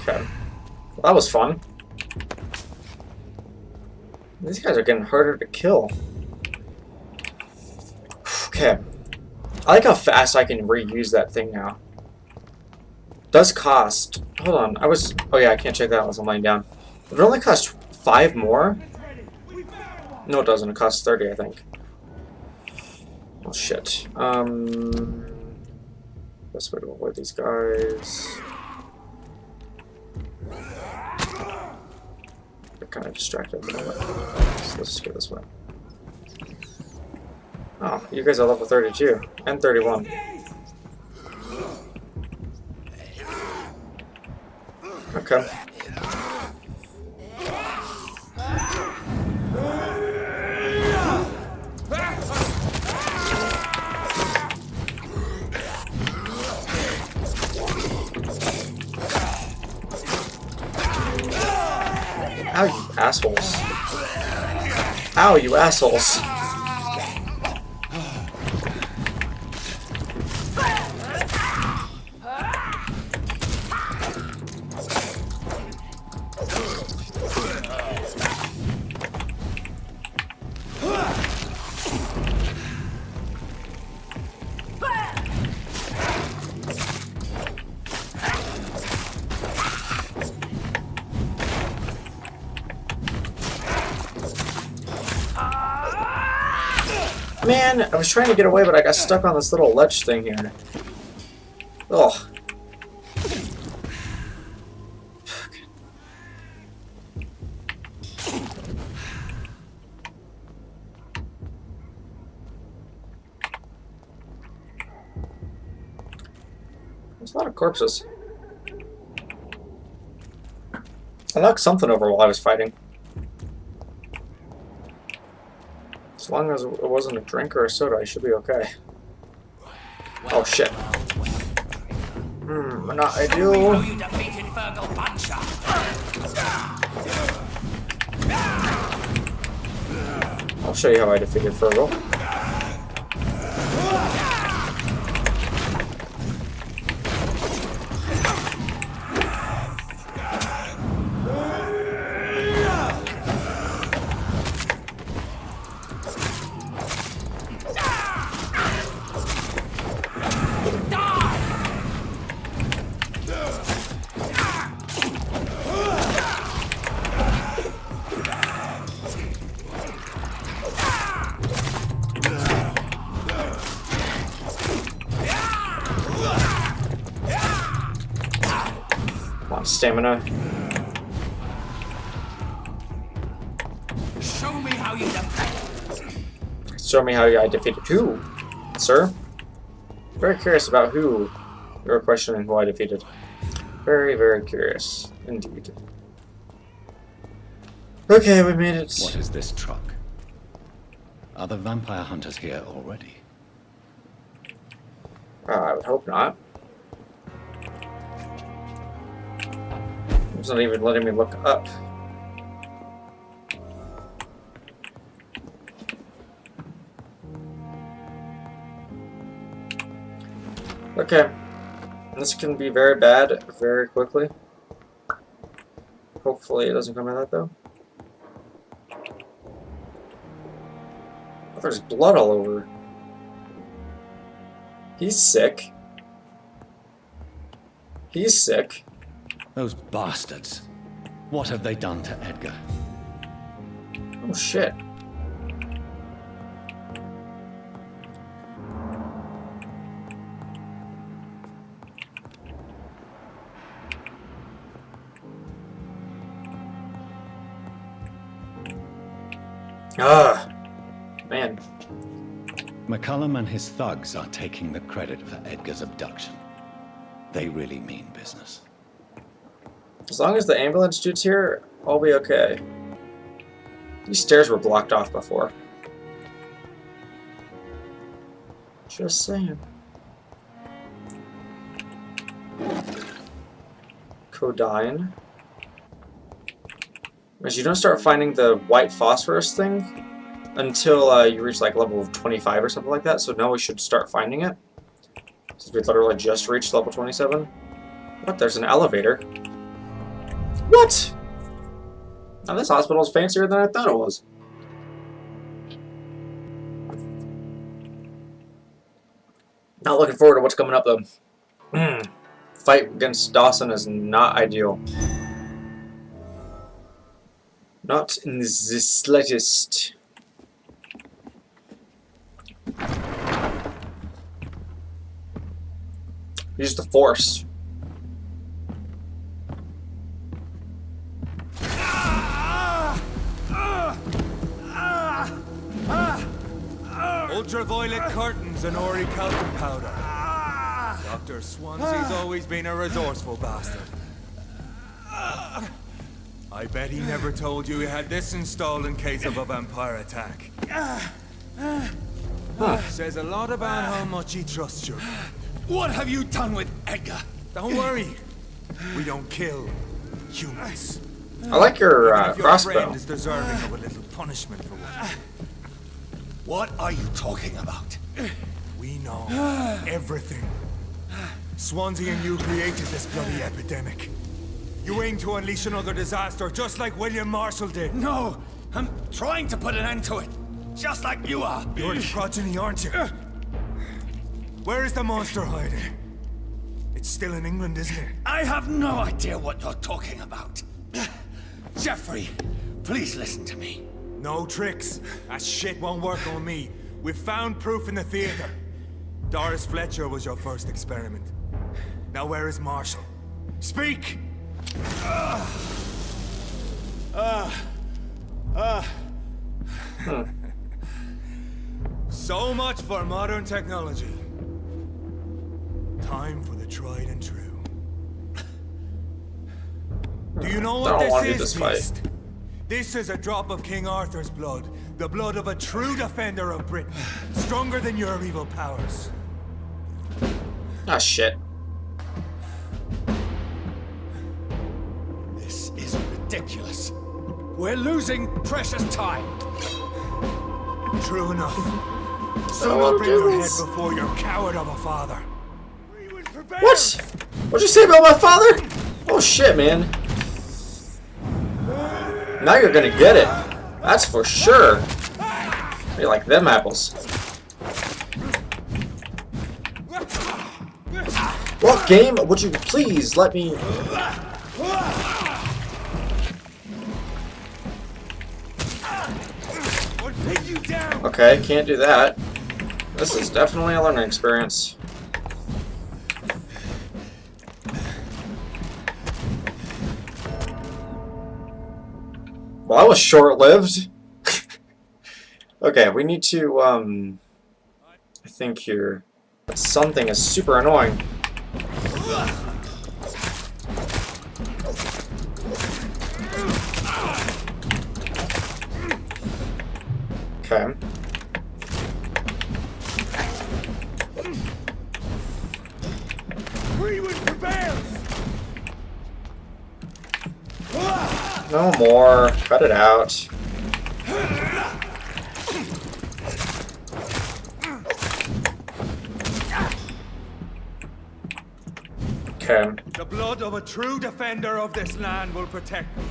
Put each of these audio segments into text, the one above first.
Okay. Well, that was fun. These guys are getting harder to kill. Okay. I like how fast I can reuse that thing now. Does cost... Hold on. Oh yeah, I can't check that unless I'm laying down. It only costs 5 more? No, it doesn't. It costs 30, I think. Oh, shit. Best way to avoid these guys... They're kind of distracted at the moment. So let's just go this way. Oh, you guys are level 32 and 31. Okay. Ow, you assholes. Ow, you assholes. Man, I was trying to get away, but I got stuck on this little ledge thing here. Ugh. There's a lot of corpses. I knocked something over while I was fighting. As long as it wasn't a drink or a soda, I should be okay. Oh shit. Not ideal. I'll show you how I defeated Fergal. Stamina. Show me how you Show me how I defeated who, sir? Very curious about who you're questioning who I defeated. Very, very curious indeed. Okay, we made it. What is this truck? Are the vampire hunters here already? I would hope not. It's not even letting me look up. Okay. This can be very bad very quickly. Hopefully it doesn't come to that though. Oh, there's blood all over. He's sick. He's sick. Those bastards. What have they done to Edgar? Oh shit. Ah, man. McCullum and his thugs are taking the credit for Edgar's abduction. They really mean business. As long as the ambulance dude's here, I'll be okay. These stairs were blocked off before. Just saying. Codyne. Because you don't start finding the white phosphorus thing until you reach like level 25 or something like that, so now we should start finding it. Since we literally just reached level 27. What? There's an elevator. What? Now this hospital is fancier than I thought it was. Not looking forward to what's coming up though. Fight against Dawson is not ideal. Not in the slightest. Use the force. Ultraviolet curtains and orichalcum powder. Dr. Swansea's always been a resourceful bastard. I bet he never told you he had this installed in case of a vampire attack. Says a lot about how much he trusts you. What have you done with Edgar? Don't worry. We don't kill humans. I like your Even if your crossbow. friend is deserving of a little punishment for what? What are you talking about? We know everything. Swansea and you created this bloody epidemic. You aim to unleash another disaster, just like William Marshall did. No, I'm trying to put an end to it. Just like you are. You're its progeny, aren't you? Where is the monster hiding? It's still in England, isn't it? I have no idea what you're talking about. Jeffrey, please listen to me. No tricks. That shit won't work on me. We've found proof in the theater. Doris Fletcher was your first experiment. Now where is Marshall? Speak! So much for modern technology. Time for the tried and true. Do you know I what don't want to this do is, this fight. Beast? This is a drop of King Arthur's blood. The blood of a true defender of Britain. Stronger than your evil powers. Ah, shit. This is ridiculous. We're losing precious time. True enough. Soon Oh, I'll bring your head Jesus. before your coward of a father. What? What'd you say about my father? Oh shit, man. Now you're gonna get it. That's for sure. You like them apples. What game would you please let me... Okay, can't do that. This is definitely a learning experience. Well, that was short-lived. Okay, we need to, I think here. Something is super annoying. Okay. No more. Cut it out. Okay. The blood of a true defender of this land will protect me.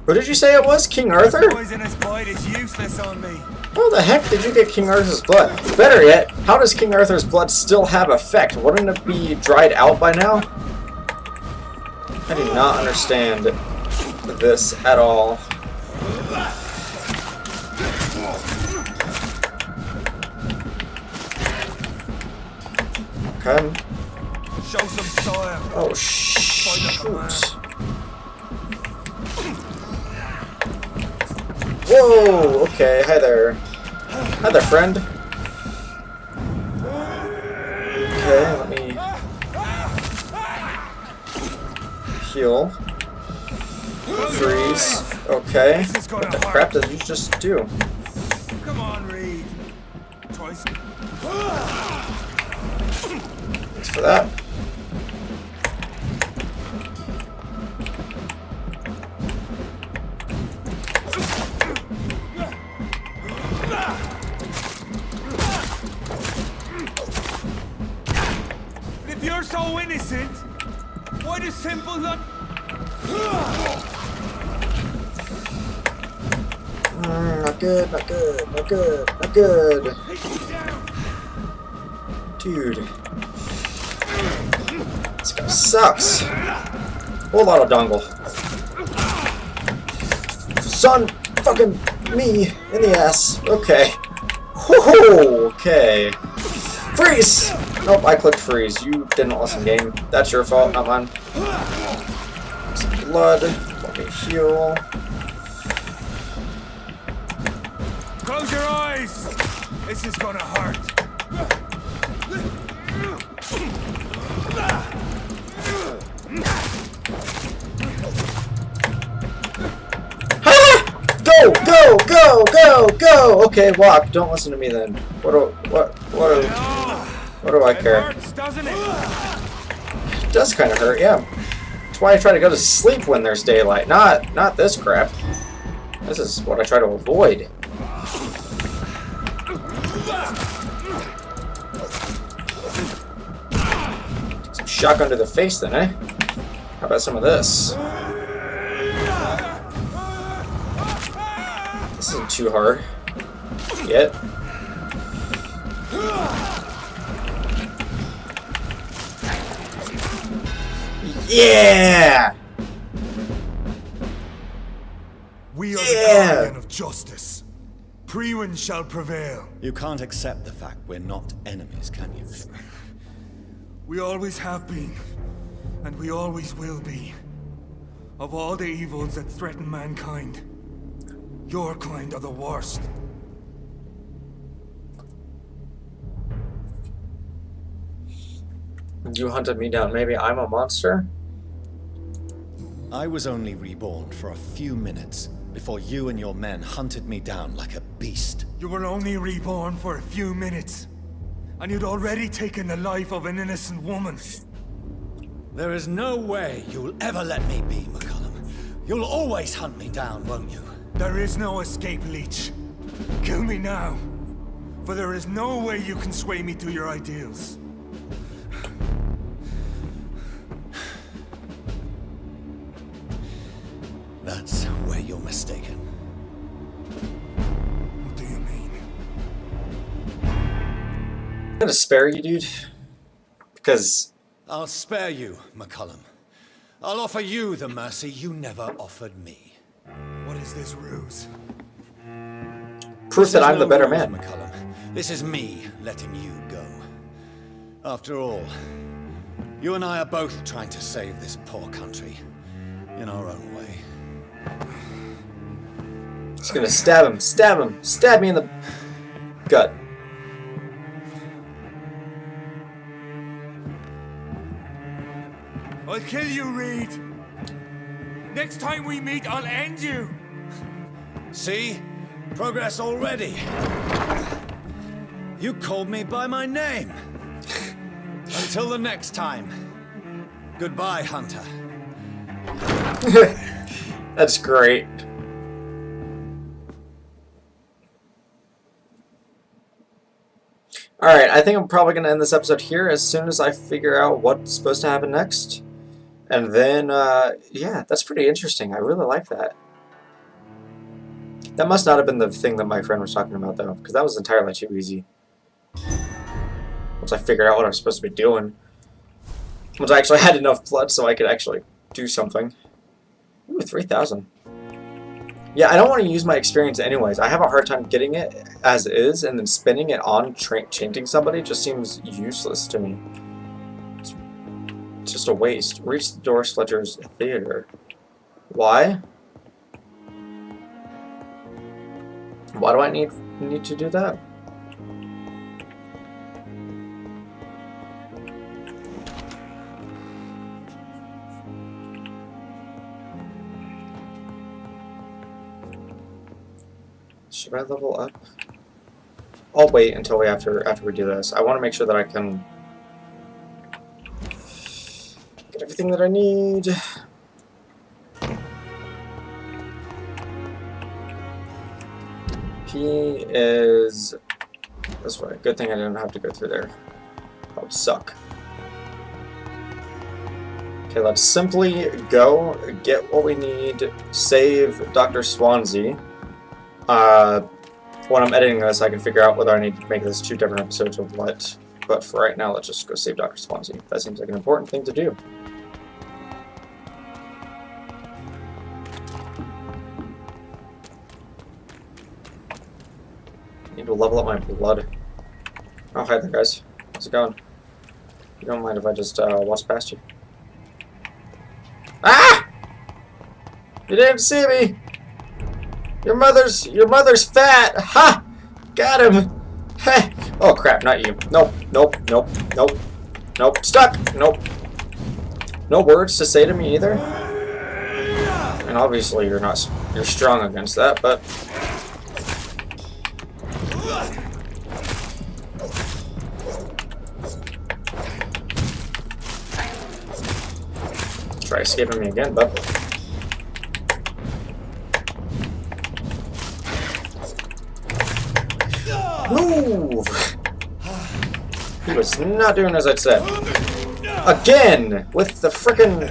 Who did you say it was? King Arthur? Poisonous bite is useless on me. How the heck did you get King Arthur's blood? Better yet, how does King Arthur's blood still have effect? Wouldn't it be dried out by now? I do not understand this at all. Okay. Show some style. Oh, shoot. Whoa, okay, hi there. Hi there, friend. Okay, let me heal. Freeze. Okay. What the crap did you just do? Come on, Reed. Twice. Thanks for that. If you're so innocent, why does simple Not good, not good, not good, not good. Dude. This guy sucks. Whole lot of dongle. Son fucking me in the ass. Okay. Whoa, okay. Freeze! Nope, I clicked freeze. You didn't listen, game. That's your fault, not mine. Some blood. Let me heal. Close your eyes! This is gonna hurt. Go, go, go, go, go! Okay, walk. Don't listen to me then. What do I care? It hurts, doesn't it? It does kind of hurt, yeah. That's why I try to go to sleep when there's daylight. Not this crap. This is what I try to avoid. Some shotgun to the face then, eh? How about some of this? This isn't too hard yet. Yeah! We are the guardian of justice. Priwen shall prevail. You can't accept the fact we're not enemies, can you? We always have been, and we always will be. Of all the evils that threaten mankind, your kind are the worst. You hunted me down. Maybe I'm a monster? I was only reborn for a few minutes before you and your men hunted me down like a beast. You were only reborn for a few minutes, and you'd already taken the life of an innocent woman. There is no way you'll ever let me be, McCullum. You'll always hunt me down, won't you? There is no escape, Leech. Kill me now, for there is no way you can sway me to your ideals. That's where you're mistaken. What do you mean? I'm gonna spare you, dude. Because I'll spare you, McCullum. I'll offer you the mercy you never offered me. What is this ruse? proof that I'm the better ruse, man. McCullum. This is me letting you go. After all, you and I are both trying to save this poor country in our own way. Just gonna stab him, stab me in the gut. I'll kill you, Reed. Next time we meet, I'll end you. See? Progress already. You called me by my name. Until the next time. Goodbye, Hunter. That's great. Alright, I think I'm probably going to end this episode here as soon as I figure out what's supposed to happen next. And then, yeah, that's pretty interesting. I really like that. That must not have been the thing that my friend was talking about, though, because that was entirely too easy. Once I figured out what I was supposed to be doing. Once I actually had enough blood so I could actually do something. Ooh, 3,000. Yeah, I don't want to use my experience anyways. I have a hard time getting it as is, and then spending it on chanting somebody just seems useless to me. It's just a waste. Reach the door, Fletcher's theater. Why? Why do I need to do that? Should I level up? I'll wait until after we do this. I want to make sure that I can get everything that I need. He is this way. Good thing I didn't have to go through there. That would suck. Okay, let's simply go get what we need, save Dr. Swansea. When I'm editing this, I can figure out whether I need to make this 2 different episodes or what. But for right now, let's just go save Dr. Swansea. That seems like an important thing to do. Need to level up my blood. Oh, hi there, guys. How's it going? You don't mind if I just walk past you? Ah! You didn't see me. Your mother's fat. Ha! Got him. Hey. Oh crap! Not you. Nope. Nope. Nope. Nope. Nope. Stuck. Nope. No words to say to me either. And obviously you're not. You're strong against that, but. Try escaping me again, bud. Move! He was not doing as I said. Again! With the frickin'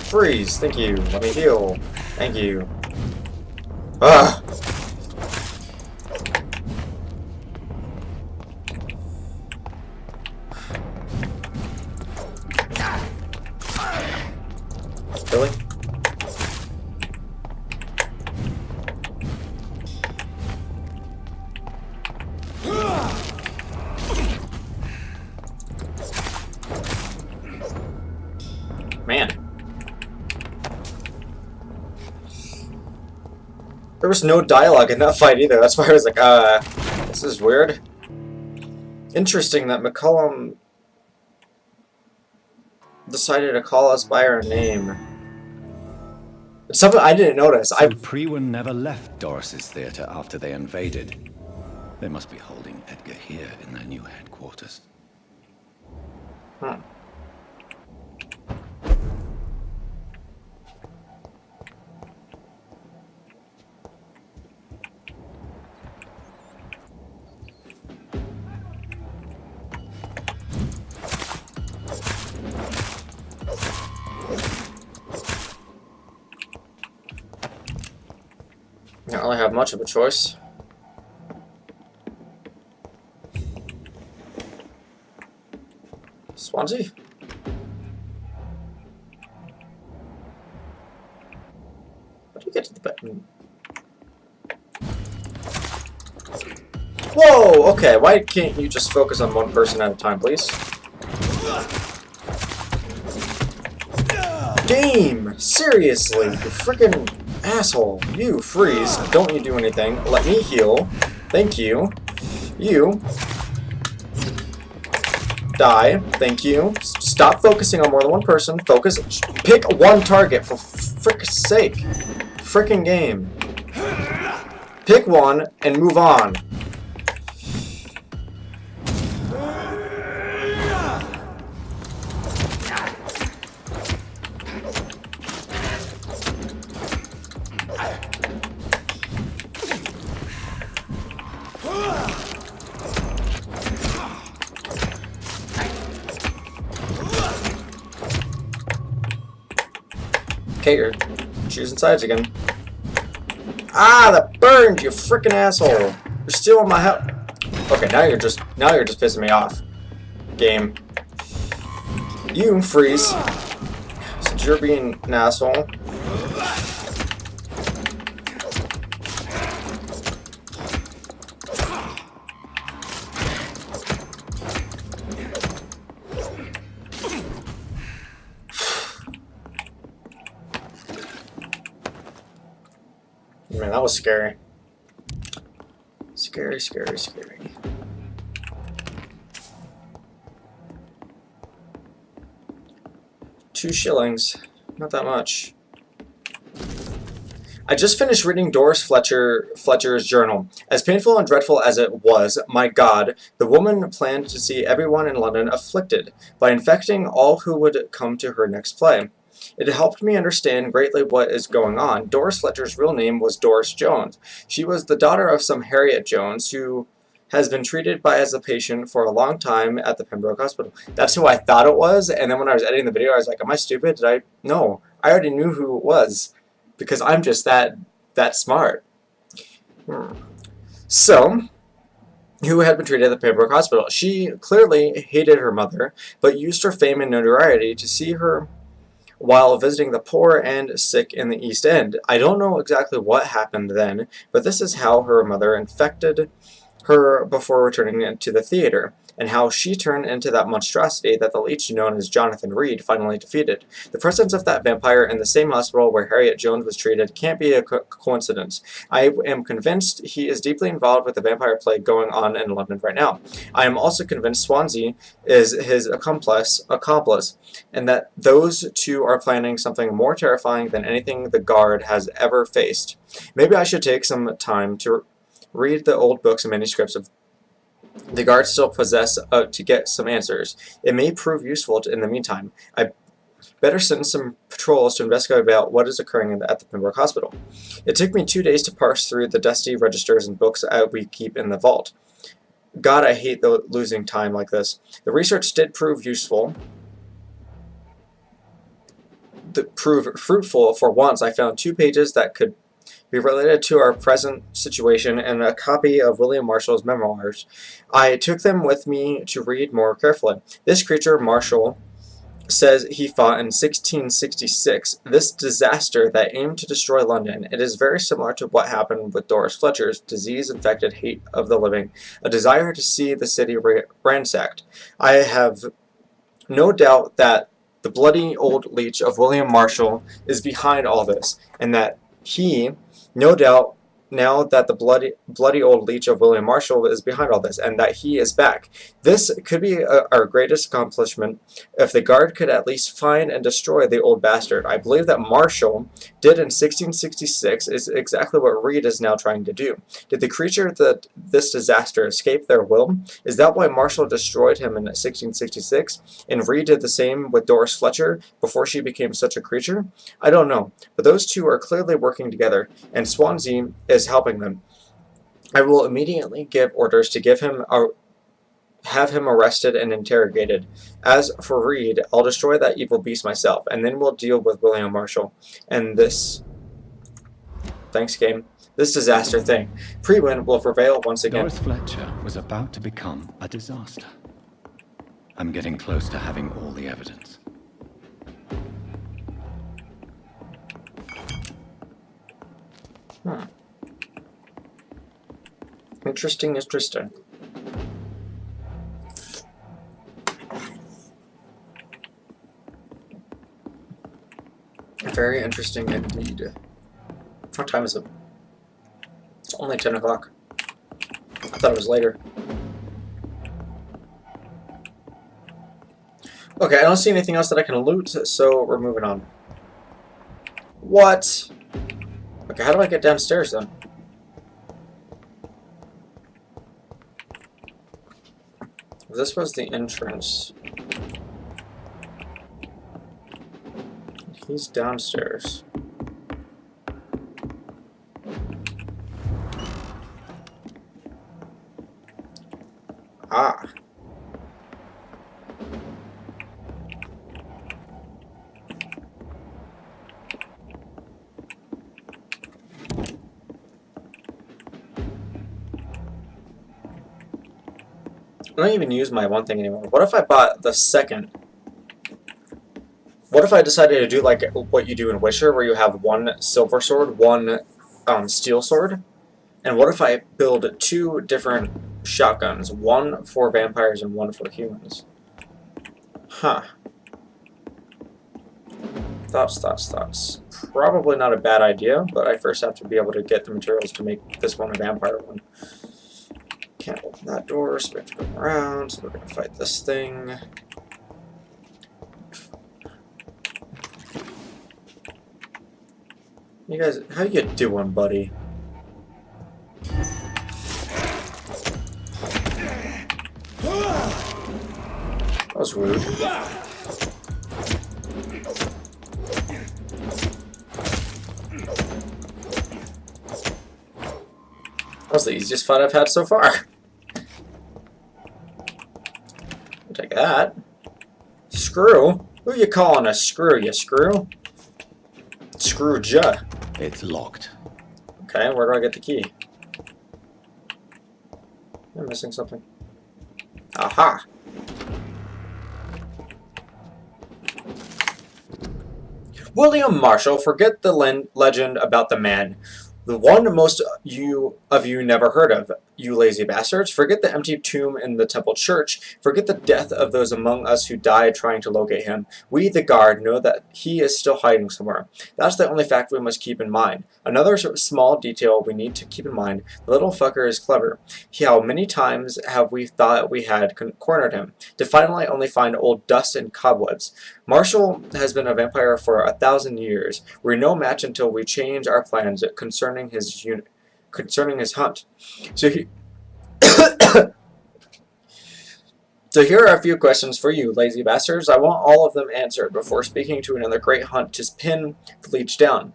freeze. Thank you. Let me heal. Thank you. Ugh! Really? Man. There was no dialogue in that fight either. That's why I was like, this is weird. Interesting that McCollum decided to call us by our name. It's something I didn't notice. So Priwen never left Doris's theater after they invaded. They must be holding Edgar here in their new headquarters. Hmm. I don't really have much of a choice. Swansea? How do you get to the bed? Whoa! Okay, why can't you just focus on one person at a time, please? Game! Seriously, you freaking asshole. You freeze. Don't you do anything. Let me heal. Thank you. You die. Thank you. Stop focusing on more than one person. Focus. Pick one target for frick's sake. Frickin' game. Pick one and move on. Okay, you're choosing sides again. Ah, that burned, you freaking asshole! You're stealing my help. Okay, now you're just pissing me off. Game. You freeze. Since you're being an asshole. Man, that was scary. Scary, scary, scary. $2 not that much. I just finished reading Doris Fletcher's journal. As painful and dreadful as it was, my God, the woman planned to see everyone in London afflicted by infecting all who would come to her next play. It helped me understand greatly what is going on. Doris Fletcher's real name was Doris Jones. She was the daughter of some Harriet Jones, who has been treated by as a patient for a long time at the Pembroke Hospital. That's who I thought it was, and then when I was editing the video, I was like, am I stupid? Did I? No, I already knew who it was, because I'm just that smart. So, who had been treated at the Pembroke Hospital? She clearly hated her mother, but used her fame and notoriety to see her while visiting the poor and sick in the East End. I don't know exactly what happened then, but this is how her mother infected her before returning to the theater, and how she turned into that monstrosity that the leech known as Jonathan Reed finally defeated. The presence of that vampire in the same hospital where Harriet Jones was treated can't be a coincidence. I am convinced he is deeply involved with the vampire plague going on in London right now. I am also convinced Swansea is his accomplice, and that those two are planning something more terrifying than anything the Guard has ever faced. Maybe I should take some time to read the old books and manuscripts of the Guards still possess to get some answers. It may prove useful in the meantime. I better send some patrols to investigate about what is occurring at the Pembroke Hospital. It took me 2 days to parse through the dusty registers and books we keep in the vault. God, I hate losing time like this. The research did prove useful. Prove fruitful for once. I found 2 pages that could be related to our present situation and a copy of William Marshall's memoirs. I took them with me to read more carefully. This creature, Marshall says he fought in 1666, this disaster that aimed to destroy London. It is very similar to what happened with Doris Fletcher's disease-infected hate of the living, a desire to see the city ransacked. I have no doubt that the bloody old leech of William Marshall is behind all this, and that he, no doubt, now that the bloody old leech of William Marshall is behind all this, and that he is back. This could be our greatest accomplishment if the Guard could at least find and destroy the old bastard. I believe that Marshall did in 1666 is exactly what Reed is now trying to do. Did the creature that this disaster escape their will? Is that why Marshall destroyed him in 1666, and Reed did the same with Doris Fletcher before she became such a creature? I don't know, but those two are clearly working together, and Swansea is helping them. I will immediately give orders to have him arrested and interrogated. As for Reed, I'll destroy that evil beast myself, and then we'll deal with William Marshall and this... Thanks, game. This disaster thing. Pre-win will prevail once again. Doris Fletcher was about to become a disaster. I'm getting close to having all the evidence. Interesting. Very interesting indeed. What time is it? It's only 10 o'clock. I thought it was later. Okay, I don't see anything else that I can loot, so we're moving on. What? Okay, how do I get downstairs then? This was the entrance. He's downstairs. Ah. I don't even use my one thing anymore. What if I bought the second? What if I decided to do like what you do in Witcher, where you have one silver sword, one steel sword? And what if I build 2 different shotguns, one for vampires and one for humans? Huh. Thoughts. Probably not a bad idea, but I first have to be able to get the materials to make this one a vampire one. Can't open that door, so we have to go around, so we're gonna fight this thing. You guys, how you doing, buddy? That was rude. That was the easiest fight I've had so far. take that. Screw? Who you calling a screw, you screw? Screwja. It's locked. Okay, where do I get the key? I'm missing something. Aha! William Marshall, forget the legend about the man. The one most of you never heard of, you lazy bastards. Forget the empty tomb in the temple church. Forget the death of those among us who died trying to locate him. We, the guard, know that he is still hiding somewhere. That's the only fact we must keep in mind. Another small detail we need to keep in mind, the little fucker is clever. How many times have we thought we had cornered him, to finally only find old dust and cobwebs? Marshall has been a vampire for 1,000 years. We're no match until we change our plans concerning his hunt. So here are a few questions for you, lazy bastards. I want all of them answered before speaking to another great hunt to pin the leech down.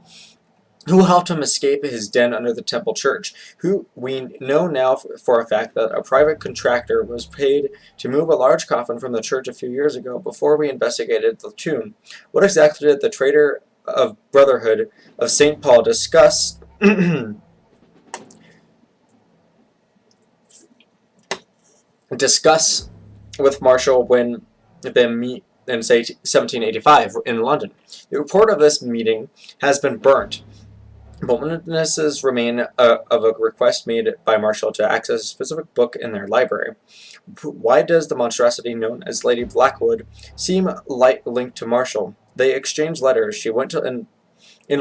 Who helped him escape his den under the temple church? Who we know now for a fact that a private contractor was paid to move a large coffin from the church a few years ago before we investigated the tomb. What exactly did the traitor of Brotherhood of St. Paul discuss with Marshall when they meet in, say, 1785 in London? The report of this meeting has been burnt, but witnesses remain of a request made by Marshall to access a specific book in their library. Why does the monstrosity known as Lady Blackwood seem linked to Marshall? They exchanged letters. She went in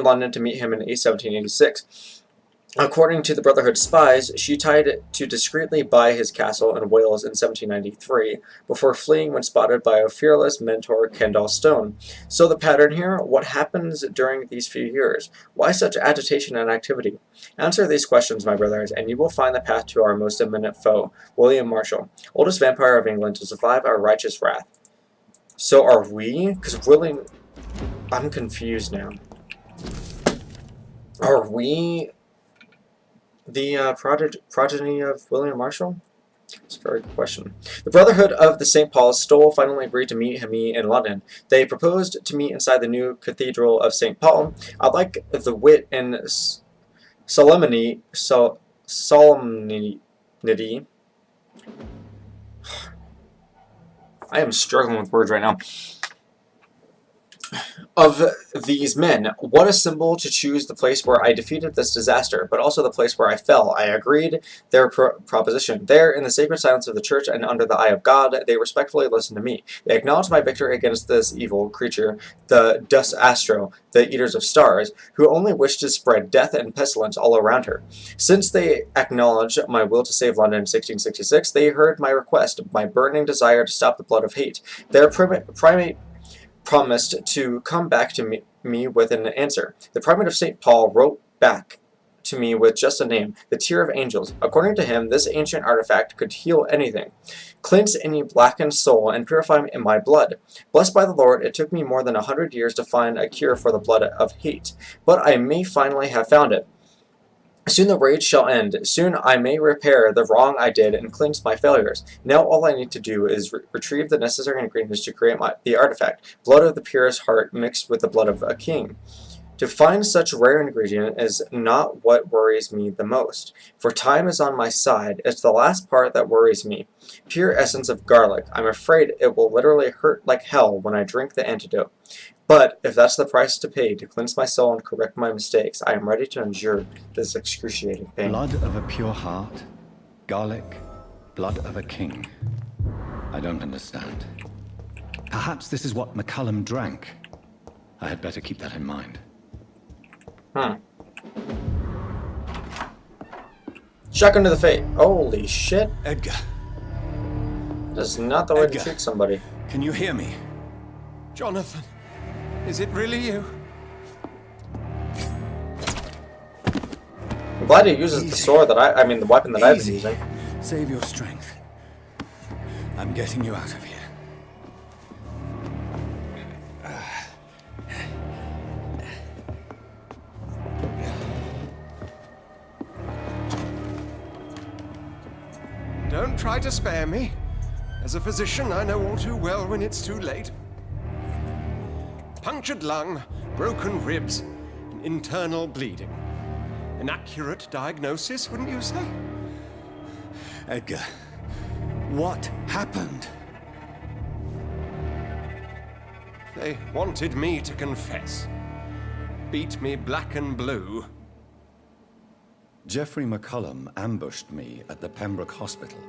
London to meet him in 1786. According to the Brotherhood spies, she tried to discreetly buy his castle in Wales in 1793, before fleeing when spotted by a fearless mentor, Kendall Stone. So the pattern here, what happens during these few years? Why such agitation and activity? Answer these questions, my brothers, and you will find the path to our most imminent foe, William Marshall, oldest vampire of England to survive our righteous wrath. So are we? Because William... I'm confused now. Are we the progeny of William Marshall? It's a very good question. The Brotherhood of the St. Paul's finally agreed to meet me in London. They proposed to meet inside the new Cathedral of St. Paul. I'd like the wit and solemnity. I am struggling with words right now. Of these men, what a symbol to choose the place where I defeated this disaster, but also the place where I fell. I agreed their proposition. There, in the sacred silence of the church and under the eye of God, they respectfully listened to me. They acknowledged my victory against this evil creature, the Dus Astro, the Eaters of Stars, who only wished to spread death and pestilence all around her. Since they acknowledged my will to save London in 1666, they heard my request, my burning desire to stop the blood of hate. Their primate promised to come back to me with an answer. The Primate of St. Paul wrote back to me with just a name, the Tear of Angels. According to him, this ancient artifact could heal anything, cleanse any blackened soul, and purify my blood. Blessed by the Lord, it took me more than 100 years to find a cure for the blood of hate, but I may finally have found it. Soon the rage shall end. Soon I may repair the wrong I did and cleanse my failures. Now all I need to do is retrieve the necessary ingredients to create the artifact, blood of the purest heart mixed with the blood of a king. To find such rare ingredient is not what worries me the most, for time is on my side. It's the last part that worries me. Pure essence of garlic. I'm afraid it will literally hurt like hell when I drink the antidote. But if that's the price to pay to cleanse my soul and correct my mistakes, I am ready to endure this excruciating pain. Blood of a pure heart, garlic, blood of a king. I don't understand. Perhaps this is what McCullum drank. I had better keep that in mind. Shotgun to the face. Holy shit. Edgar. That's not the way Edgar. to treat somebody. Can you hear me? Jonathan, is it really you? I'm glad he uses the sword that I mean the weapon that I've been using. Save your strength. I'm getting you out of here. Don't try to spare me. As a physician, I know all too well when it's too late. Punctured lung, broken ribs, and internal bleeding. An accurate diagnosis, wouldn't you say? Edgar, what happened? They wanted me to confess. Beat me black and blue. Jeffrey McCullum ambushed me at the Pembroke Hospital.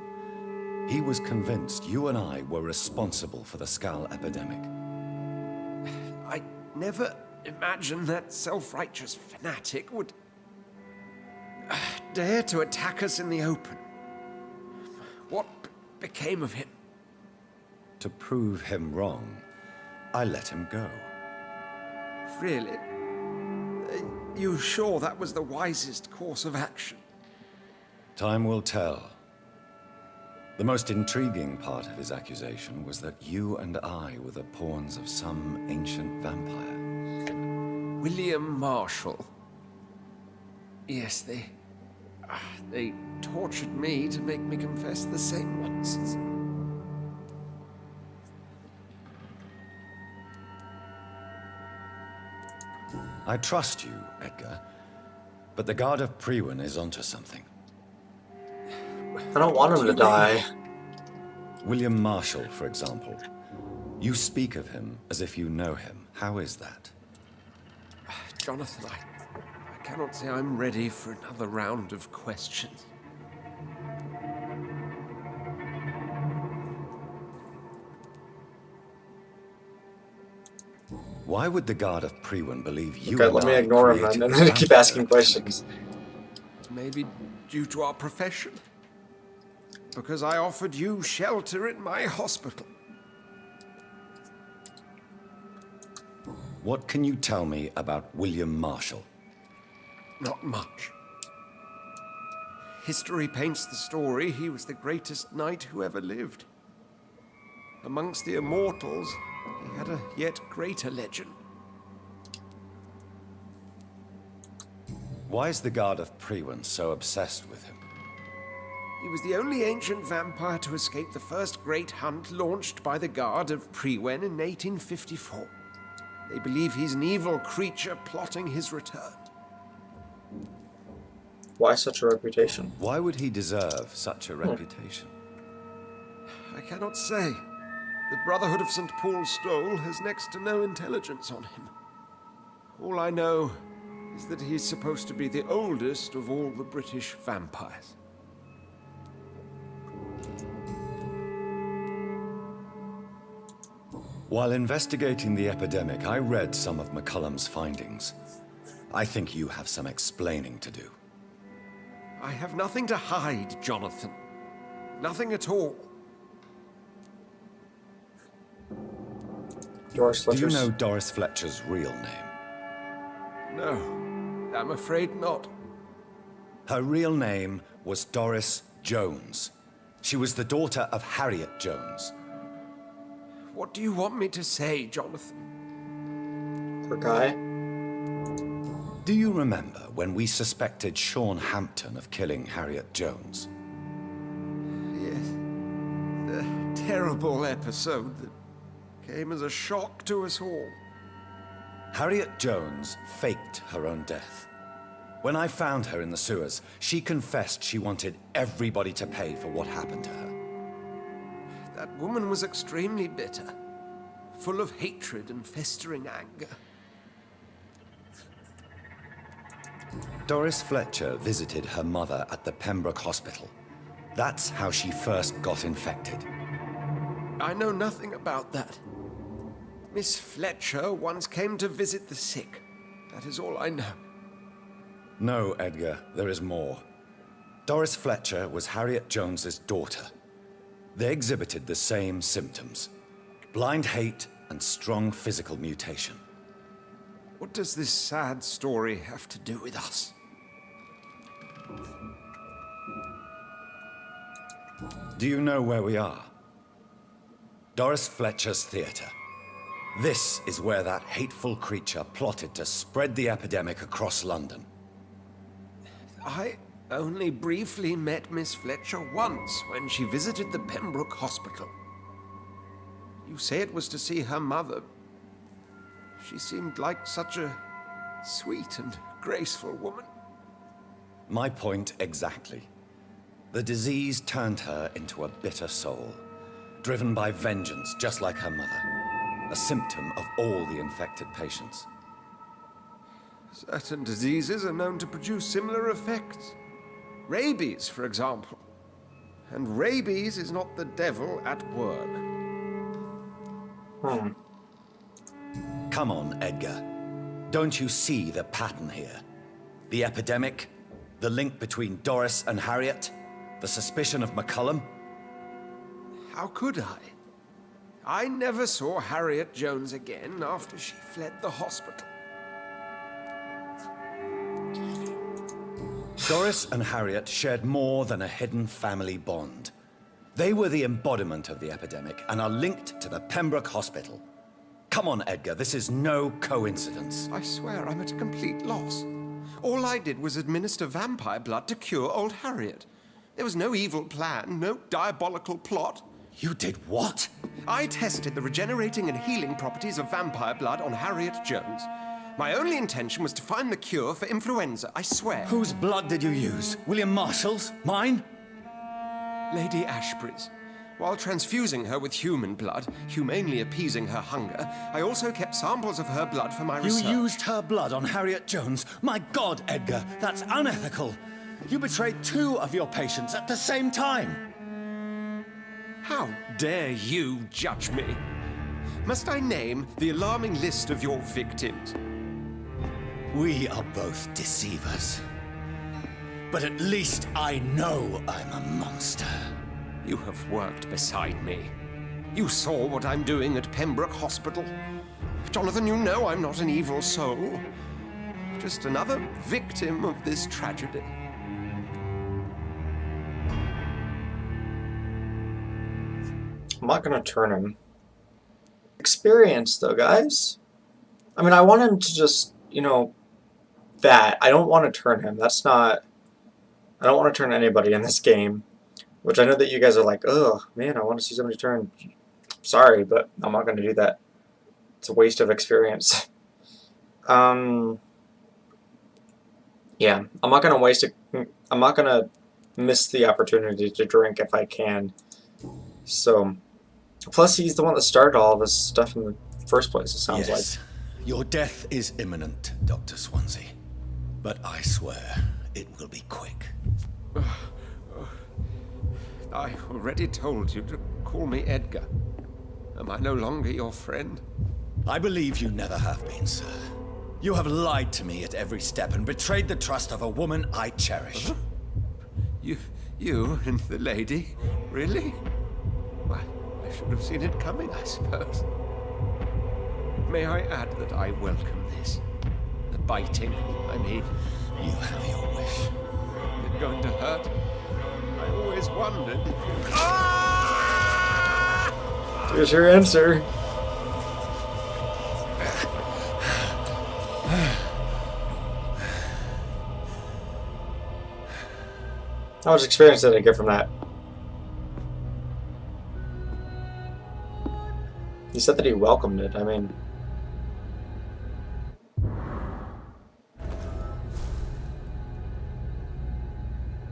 He was convinced you and I were responsible for the Skull epidemic. I never imagined that self-righteous fanatic would dare to attack us in the open. What became of him? To prove him wrong, I let him go. Really? You sure that was the wisest course of action? Time will tell. The most intriguing part of his accusation was that you and I were the pawns of some ancient vampire. William Marshall. Yes, they tortured me to make me confess the same nonsense. I trust you, Edgar, but the Guard of Priwen is onto something. I don't want him to die. William Marshall, for example. You speak of him as if you know him. How is that? Jonathan, I cannot say I'm ready for another round of questions. Why would the Guard of Priwen believe you Okay, and let me I ignore him created then, and the then keep asking vampire? questions. Maybe due to our profession? Because I offered you shelter in my hospital. What can you tell me about William Marshall? Not much. History paints the story he was the greatest knight who ever lived. Amongst the immortals, he had a yet greater legend. Why is the Guard of Priwen so obsessed with him? He was the only ancient vampire to escape the first great hunt launched by the Guard of Priwen in 1854. They believe he's an evil creature plotting his return. Why such a reputation? Why would he deserve such a reputation? I cannot say. The Brotherhood of St. Paul's Stole has next to no intelligence on him. All I know is that he's supposed to be the oldest of all the British vampires. While investigating the epidemic, I read some of McCullum's findings. I think you have some explaining to do. I have nothing to hide, Jonathan. Nothing at all. Doris Do you Fletcher's. know Doris Fletcher's real name? No, I'm afraid not. Her real name was Doris Jones. She was the daughter of Harriet Jones. What do you want me to say, Jonathan? Poor guy. Do you remember when we suspected Sean Hampton of killing Harriet Jones? Yes. The terrible episode that came as a shock to us all. Harriet Jones faked her own death. When I found her in the sewers, she confessed she wanted everybody to pay for what happened to her. That woman was extremely bitter, full of hatred and festering anger. Doris Fletcher visited her mother at the Pembroke Hospital. That's how she first got infected. I know nothing about that. Miss Fletcher once came to visit the sick. That is all I know. No, Edgar, there is more. Doris Fletcher was Harriet Jones's daughter. They exhibited the same symptoms: blind hate and strong physical mutation. What does this sad story have to do with us? Do you know where we are? Doris Fletcher's theater. This is where that hateful creature plotted to spread the epidemic across London. I only briefly met Miss Fletcher once when she visited the Pembroke Hospital. You say it was to see her mother. She seemed like such a sweet and graceful woman. My point exactly. The disease turned her into a bitter soul, driven by vengeance just like her mother. A symptom of all the infected patients. Certain diseases are known to produce similar effects. Rabies, for example. And rabies is not the devil at work. Come on, Edgar. Don't you see the pattern here? The epidemic, the link between Doris and Harriet, the suspicion of McCullum. How could I? I never saw Harriet Jones again after she fled the hospital. Doris and Harriet shared more than a hidden family bond. They were the embodiment of the epidemic and are linked to the Pembroke Hospital. Come on, Edgar, this is no coincidence. I swear I'm at a complete loss. All I did was administer vampire blood to cure old Harriet. There was no evil plan, no diabolical plot. You did what? I tested the regenerating and healing properties of vampire blood on Harriet Jones. My only intention was to find the cure for influenza, I swear. Whose blood did you use? William Marshall's? Mine? Lady Ashbury's. While transfusing her with human blood, humanely appeasing her hunger, I also kept samples of her blood for my research. You used her blood on Harriet Jones? My God, Edgar, that's unethical. You betrayed 2 of your patients at the same time. How dare you judge me? Must I name the alarming list of your victims? We are both deceivers. But at least I know I'm a monster. You have worked beside me. You saw what I'm doing at Pembroke Hospital. Jonathan, you know I'm not an evil soul. Just another victim of this tragedy. I'm not gonna turn him. Experience, though, guys. I mean, I want him to just, you know, that. I don't want to turn him. That's not... I don't want to turn anybody in this game. Which I know that you guys are like, oh, man, I want to see somebody turn. Sorry, but I'm not going to do that. It's a waste of experience. Yeah, I'm not going to waste it. I'm not going to miss the opportunity to drink if I can. So, plus he's the one that started all of this stuff in the first place, it sounds yes. Your death is imminent, Dr. Swansea. But I swear, it will be quick. I already told you to call me Edgar. Am I no longer your friend? I believe you never have been, sir. You have lied to me at every step and betrayed the trust of a woman I cherish. Huh? You and the lady? Really? Why, I should have seen it coming, I suppose. May I add that I welcome this? The biting, I mean. You have your wish. Is it going to hurt? I always wondered. Ah! Here's your answer. How much experience did I get from that? He said that he welcomed it. I mean...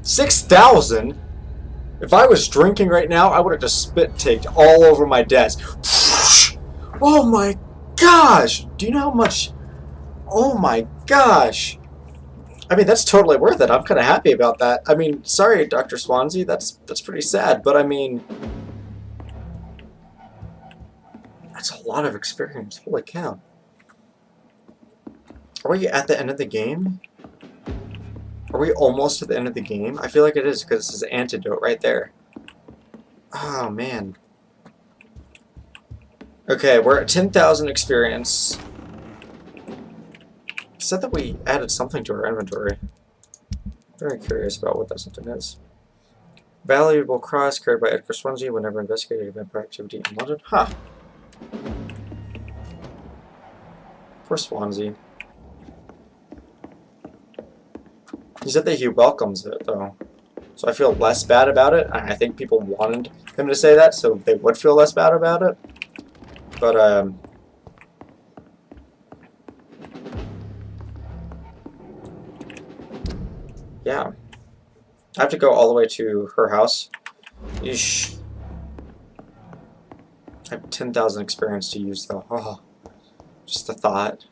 $6,000? If I was drinking right now, I would have just spit-taked all over my desk. Oh my gosh! Do you know how much... Oh my gosh! I mean, that's totally worth it. I'm kind of happy about that. I mean, sorry, Dr. Swansea, that's pretty sad, but I mean... That's a lot of experience. Holy cow. Are we at the end of the game? Are we almost at the end of the game? I feel like it is, because this is antidote right there. Oh, man. Okay, we're at 10,000 experience. It said that we added something to our inventory. Very curious about what that something is. Valuable cross carried by Edgar Swansea whenever investigating vampire activity in London. Huh. Poor Swansea. He said that he welcomes it, though. So I feel less bad about it. I think people wanted him to say that, so they would feel less bad about it. But, yeah. I have to go all the way to her house. Eesh. I have 10,000 experience to use, though. Oh, just the thought.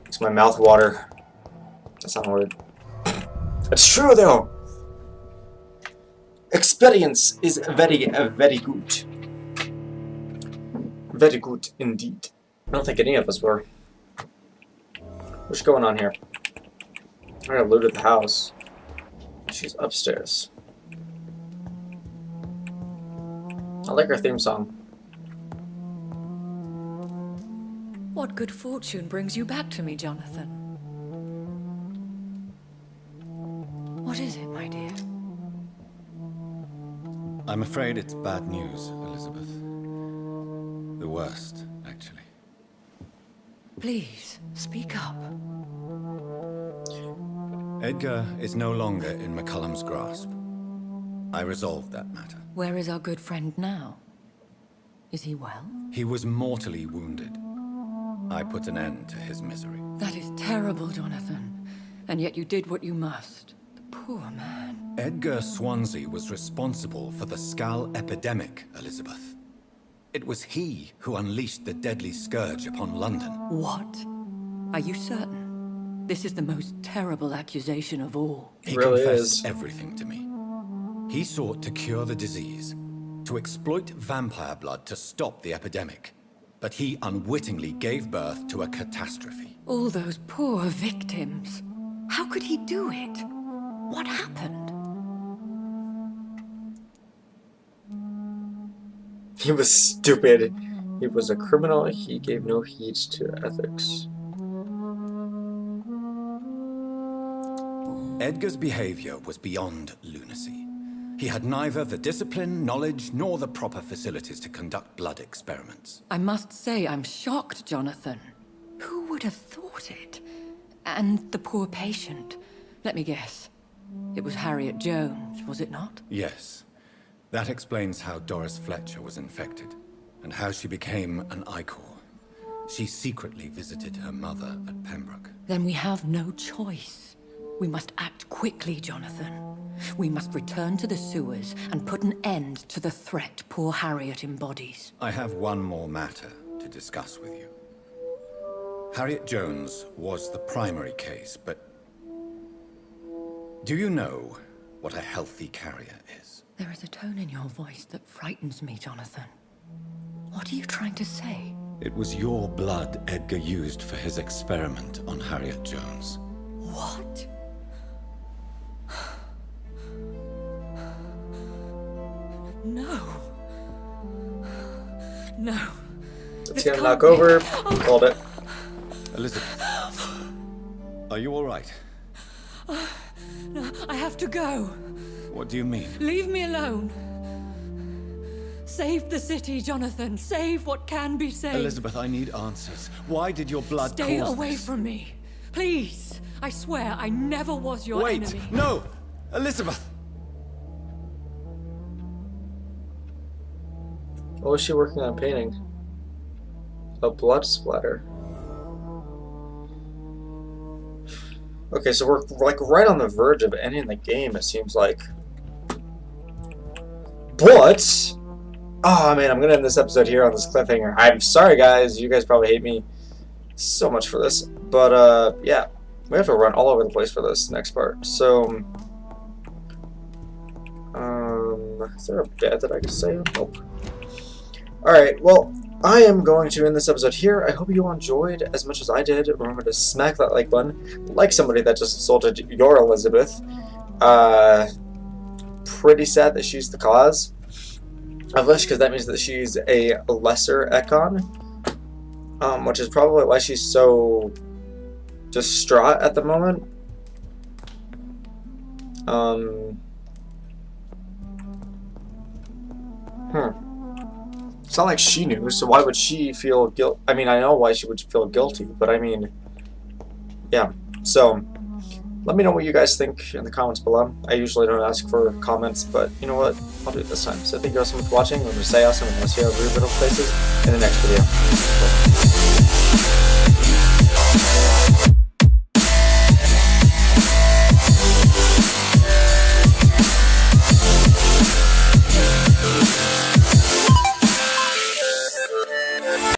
Makes my mouth water. That's not a word. It's true, though. Experience is very, very good. Very good indeed. I don't think any of us were. What's going on here? I already looted the house. She's upstairs. I like her theme song. What good fortune brings you back to me, Jonathan? What is it, my dear? I'm afraid it's bad news, Elizabeth. The worst, actually. Please, speak up. Edgar is no longer in McCullum's grasp. I resolved that matter. Where is our good friend now? Is he well? He was mortally wounded. I put an end to his misery. That is terrible, Jonathan. And yet you did what you must. The poor man. Edgar Swansea was responsible for the Skull epidemic, Elizabeth. It was he who unleashed the deadly scourge upon London. What? Are you certain? This is the most terrible accusation of all. He really confessed is. everything to me. He sought to cure the disease, to exploit vampire blood to stop the epidemic. But he unwittingly gave birth to a catastrophe. All those poor victims. How could he do it? What happened? He was stupid. He was a criminal. He gave no heed to ethics. Edgar's behavior was beyond lunacy. He had neither the discipline, knowledge, nor the proper facilities to conduct blood experiments. I must say I'm shocked, Jonathan. Who would have thought it? And the poor patient. Let me guess. It was Harriet Jones, was it not? Yes. That explains how Doris Fletcher was infected, and how she became an Ichor. She secretly visited her mother at Pembroke. Then we have no choice. We must act quickly, Jonathan. We must return to the sewers and put an end to the threat poor Harriet embodies. I have one more matter to discuss with you. Harriet Jones was the primary case, but do you know what a healthy carrier is? There is a tone in your voice that frightens me, Jonathan. What are you trying to say? It was your blood Edgar used for his experiment on Harriet Jones. What? No. No. Let's get him knock over. Called it. Elizabeth, are you all right? No, I have to go. What do you mean? Leave me alone. Save the city, Jonathan. Save what can be saved. Elizabeth, I need answers. Why did your blood Stay cause away this? from me. Please. I swear I never was your Wait! enemy. No! Elizabeth! What was she working on painting? A blood splatter. Okay, so we're like right on the verge of ending the game, it seems like. But, oh man, I'm gonna end this episode here on this cliffhanger. I'm sorry guys, you guys probably hate me so much for this. But yeah, we have to run all over the place for this next part. So, is there a bed that I can say? Nope. Alright, well, I am going to end this episode here. I hope you all enjoyed as much as I did. Remember to smack that like button. Like somebody that just insulted your Elizabeth. Pretty sad that she's the cause of this, because that means that she's a lesser Ekon. Which is probably why she's so distraught at the moment. It's not like she knew, so why would she feel guilt? I mean, I know why she would feel guilty, but I mean, yeah. So, Let me know what you guys think in the comments below. I usually don't ask for comments, but you know what? I'll do it this time. So thank you all so much for watching. Remember to stay awesome, and I'll see you at places in the next video.